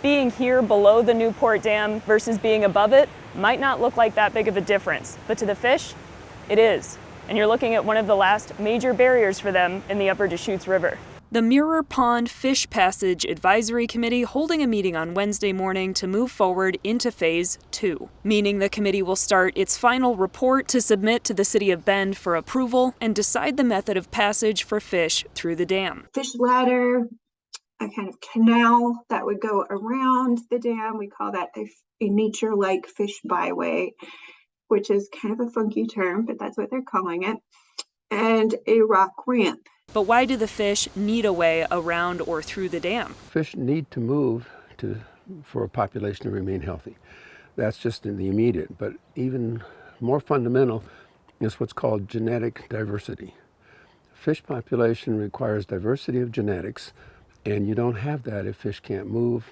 Being here below the Newport Dam versus being above it might not look like that big of a difference, but to the fish, it is. And you're looking at one of the last major barriers for them in the upper Deschutes River. The Mirror Pond Fish Passage Advisory Committee holding a meeting on Wednesday morning to move forward into Phase 2, meaning the committee will start its final report to submit to the City of Bend for approval and decide the method of passage for fish through the dam. Fish ladder, a kind of canal that would go around the dam. We call that a nature-like fish byway, which is kind of a funky term, but that's what they're calling it, and a rock ramp. But why do the fish need a way around or through the dam? Fish need to move for a population to remain healthy. That's just in the immediate, but even more fundamental is what's called genetic diversity. Fish population requires diversity of genetics, and you don't have that if fish can't move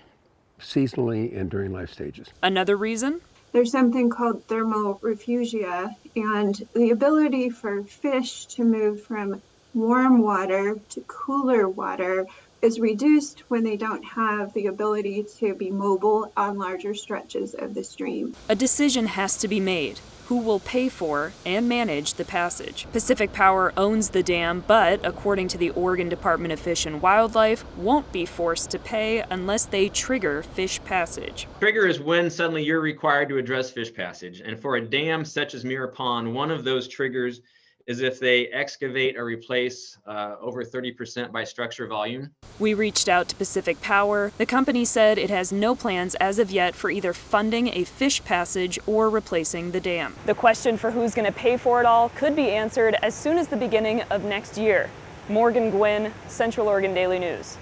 seasonally and during life stages. Another reason? There's something called thermorefugia, and the ability for fish to move from warm water to cooler water is reduced when they don't have the ability to be mobile on larger stretches of the stream. A decision has to be made. Who will pay for and manage the passage? Pacific Power owns the dam, but according to the Oregon Department of Fish and Wildlife, won't be forced to pay unless they trigger fish passage. Trigger is when suddenly you're required to address fish passage. And for a dam such as Mirror Pond, one of those triggers is if they excavate or replace over 30% by structure volume. We reached out to Pacific Power. The company said it has no plans as of yet for either funding a fish passage or replacing the dam. The question for who's going to pay for it all could be answered as soon as the beginning of next year. Morgan Gwynn, Central Oregon Daily News.